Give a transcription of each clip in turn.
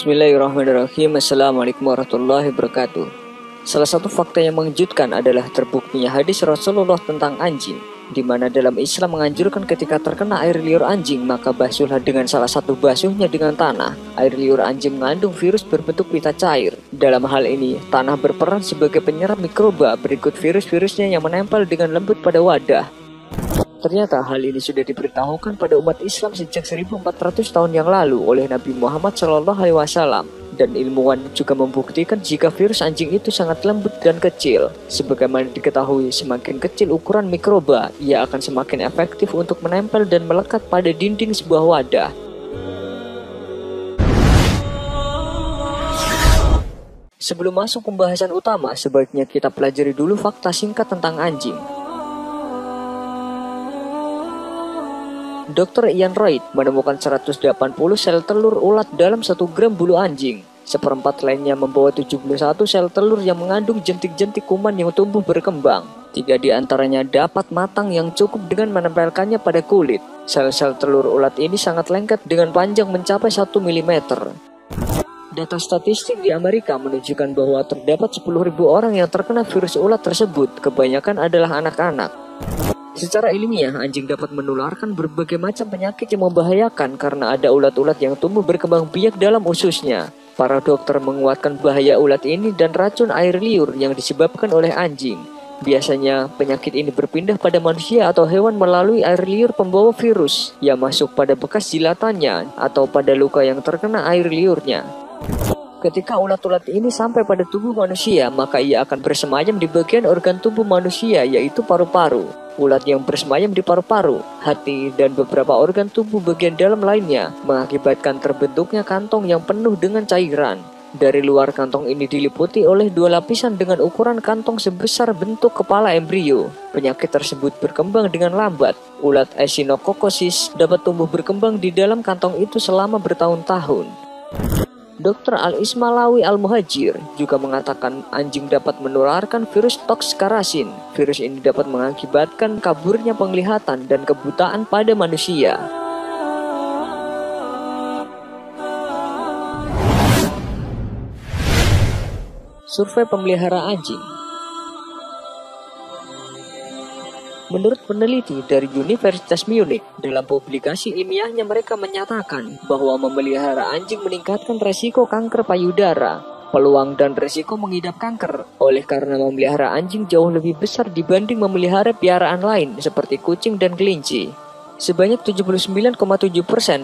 Bismillahirrahmanirrahim. Assalamualaikum warahmatullahi wabarakatuh. Salah satu fakta yang mengejutkan adalah terbuktinya hadis Rasulullah tentang anjing, di mana dalam Islam menganjurkan ketika terkena air liur anjing maka basuhlah dengan salah satu basuhnya dengan tanah. Air liur anjing mengandung virus berbentuk pita cair. Dalam hal ini, tanah berperan sebagai penyerap mikroba berikut virus-virusnya yang menempel dengan lembut pada wadah. Ternyata hal ini sudah diberitahukan pada umat Islam sejak 1400 tahun yang lalu oleh Nabi Muhammad SAW. Dan ilmuwan juga membuktikan jika virus anjing itu sangat lembut dan kecil. Sebagaimana diketahui, semakin kecil ukuran mikroba, ia akan semakin efektif untuk menempel dan melekat pada dinding sebuah wadah. Sebelum masuk pembahasan utama, sebaiknya kita pelajari dulu fakta singkat tentang anjing. Dr. Ian Wright menemukan 180 sel telur ulat dalam 1 gram bulu anjing. Seperempat lainnya membawa 71 sel telur yang mengandung jentik-jentik kuman yang tumbuh berkembang. 3 di antaranya dapat matang yang cukup dengan menempelkannya pada kulit. Sel-sel telur ulat ini sangat lengket dengan panjang mencapai 1 mm. Data statistik di Amerika menunjukkan bahwa terdapat 10.000 orang yang terkena virus ulat tersebut, kebanyakan adalah anak-anak. Secara ilmiah, anjing dapat menularkan berbagai macam penyakit yang membahayakan karena ada ulat-ulat yang tumbuh berkembang biak dalam ususnya. Para dokter menguatkan bahaya ulat ini dan racun air liur yang disebabkan oleh anjing. Biasanya, penyakit ini berpindah pada manusia atau hewan melalui air liur pembawa virus yang masuk pada bekas jilatannya atau pada luka yang terkena air liurnya. Ketika ulat-ulat ini sampai pada tubuh manusia, maka ia akan bersemayam di bagian organ tubuh manusia, yaitu paru-paru. Ulat yang bersemayam di paru-paru, hati, dan beberapa organ tubuh bagian dalam lainnya mengakibatkan terbentuknya kantong yang penuh dengan cairan. Dari luar kantong ini diliputi oleh 2 lapisan dengan ukuran kantong sebesar bentuk kepala embrio. Penyakit tersebut berkembang dengan lambat. Ulat Echinococcus dapat tumbuh berkembang di dalam kantong itu selama bertahun-tahun. Dr. Al-Ismail Al-Muhajir juga mengatakan anjing dapat menularkan virus Toxkarasin. Virus ini dapat mengakibatkan kaburnya penglihatan dan kebutaan pada manusia. Survei pemelihara anjing. Menurut peneliti dari Universitas Munich, dalam publikasi ilmiahnya mereka menyatakan bahwa memelihara anjing meningkatkan resiko kanker payudara, peluang dan resiko mengidap kanker. Oleh karena memelihara anjing jauh lebih besar dibanding memelihara piaraan lain seperti kucing dan kelinci. Sebanyak 79,7%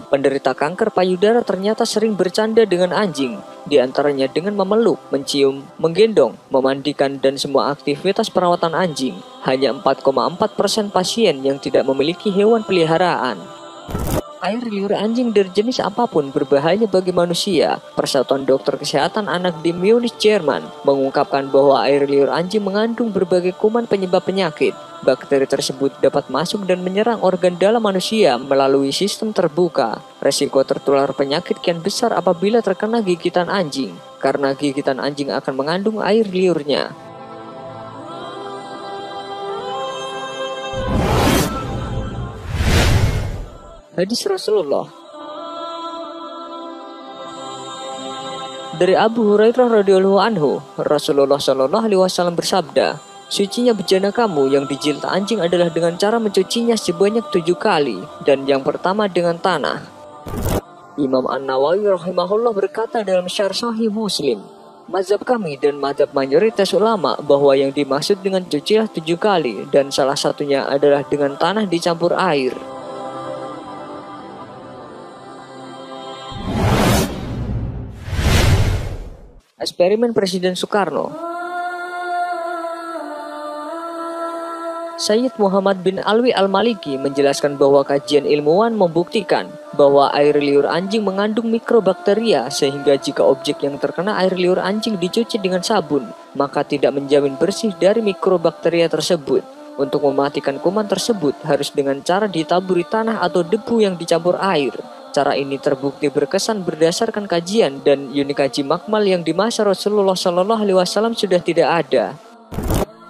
penderita kanker payudara ternyata sering bercanda dengan anjing, di antaranya dengan memeluk, mencium, menggendong, memandikan, dan semua aktivitas perawatan anjing. Hanya 4,4% pasien yang tidak memiliki hewan peliharaan. Air liur anjing dari jenis apapun berbahaya bagi manusia. Persatuan Dokter Kesehatan Anak di Munich, Jerman, mengungkapkan bahwa air liur anjing mengandung berbagai kuman penyebab penyakit. Bakteri tersebut dapat masuk dan menyerang organ dalam manusia melalui sistem terbuka. Resiko tertular penyakit kian besar apabila terkena gigitan anjing, karena gigitan anjing akan mengandung air liurnya. Hadis Rasulullah. Dari Abu Hurairah radhiyallahu anhu, Rasulullah Shallallahu alaihi wasallam bersabda, "Sucinya bejana kamu yang dijilat anjing adalah dengan cara mencucinya sebanyak 7 kali, dan yang pertama dengan tanah." Imam An-Nawawi rahimahullah berkata dalam Syarh Sahih Muslim, mazhab kami dan mazhab mayoritas ulama bahwa yang dimaksud dengan cucilah 7 kali dan salah satunya adalah dengan tanah dicampur air. Eksperimen Presiden Soekarno. Sayyid Muhammad bin Alwi Al-Maliki menjelaskan bahwa kajian ilmuwan membuktikan bahwa air liur anjing mengandung mikrobakteria sehingga jika objek yang terkena air liur anjing dicuci dengan sabun, maka tidak menjamin bersih dari mikrobakteria tersebut. Untuk mematikan kuman tersebut harus dengan cara ditaburi tanah atau debu yang dicampur air. Cara ini terbukti berkesan berdasarkan kajian dan unit kaji makmal yang di masa Rasulullah SAW sudah tidak ada.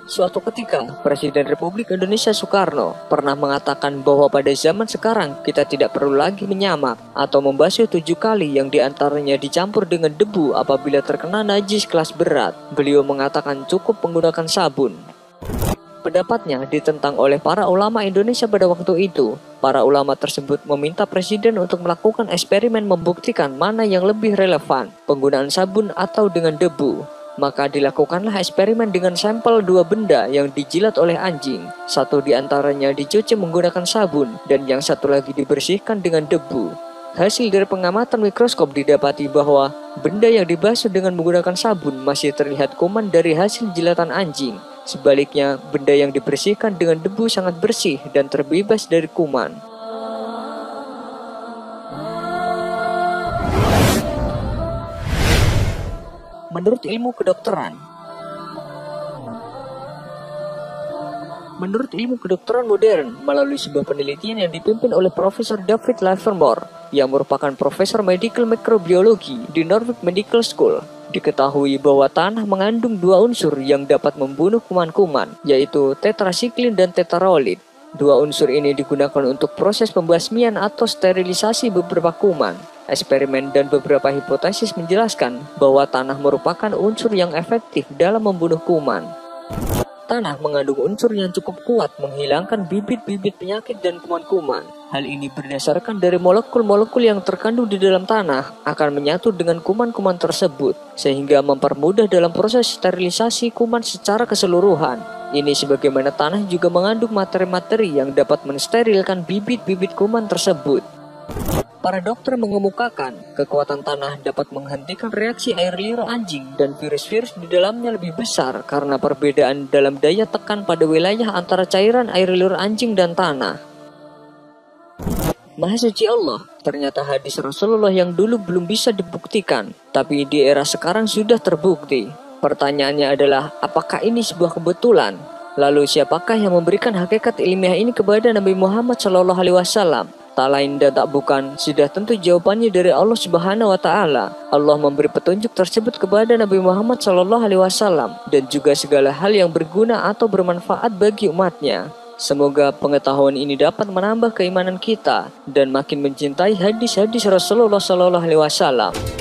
Suatu ketika, Presiden Republik Indonesia Soekarno pernah mengatakan bahwa pada zaman sekarang kita tidak perlu lagi menyamak atau membasuh 7 kali yang diantaranya dicampur dengan debu apabila terkena najis kelas berat. Beliau mengatakan cukup menggunakan sabun. Pendapatnya ditentang oleh para ulama Indonesia pada waktu itu. Para ulama tersebut meminta Presiden untuk melakukan eksperimen membuktikan mana yang lebih relevan, penggunaan sabun atau dengan debu. Maka dilakukanlah eksperimen dengan sampel 2 benda yang dijilat oleh anjing. Satu diantaranya dicuci menggunakan sabun dan yang satu lagi dibersihkan dengan debu. Hasil dari pengamatan mikroskop didapati bahwa benda yang dibasuh dengan menggunakan sabun masih terlihat kuman dari hasil jilatan anjing. Sebaliknya, benda yang dibersihkan dengan debu sangat bersih dan terbebas dari kuman. Menurut ilmu kedokteran, modern, melalui sebuah penelitian yang dipimpin oleh Profesor David Livermore, yang merupakan Profesor Medical Microbiology di Norwich Medical School, diketahui bahwa tanah mengandung 2 unsur yang dapat membunuh kuman-kuman, yaitu tetrasiklin dan tetraolit. 2 unsur ini digunakan untuk proses pembasmian atau sterilisasi beberapa kuman. Eksperimen dan beberapa hipotesis menjelaskan bahwa tanah merupakan unsur yang efektif dalam membunuh kuman. Tanah mengandung unsur yang cukup kuat menghilangkan bibit-bibit penyakit dan kuman-kuman. Hal ini berdasarkan dari molekul-molekul yang terkandung di dalam tanah akan menyatu dengan kuman-kuman tersebut, sehingga mempermudah dalam proses sterilisasi kuman secara keseluruhan. Ini sebagaimana tanah juga mengandung materi-materi yang dapat mensterilkan bibit-bibit kuman tersebut. Para dokter mengemukakan kekuatan tanah dapat menghentikan reaksi air liur anjing dan virus-virus di dalamnya lebih besar karena perbedaan dalam daya tekan pada wilayah antara cairan air liur anjing dan tanah. Maha suci Allah, ternyata hadis Rasulullah yang dulu belum bisa dibuktikan, tapi di era sekarang sudah terbukti. Pertanyaannya adalah, apakah ini sebuah kebetulan? Lalu siapakah yang memberikan hakikat ilmiah ini kepada Nabi Muhammad SAW? Tak lain dan tak bukan, sudah tentu jawabannya dari Allah Subhanahu wa Ta'ala. Allah memberi petunjuk tersebut kepada Nabi Muhammad SAW dan juga segala hal yang berguna atau bermanfaat bagi umatnya. Semoga pengetahuan ini dapat menambah keimanan kita dan makin mencintai hadis-hadis Rasulullah SAW.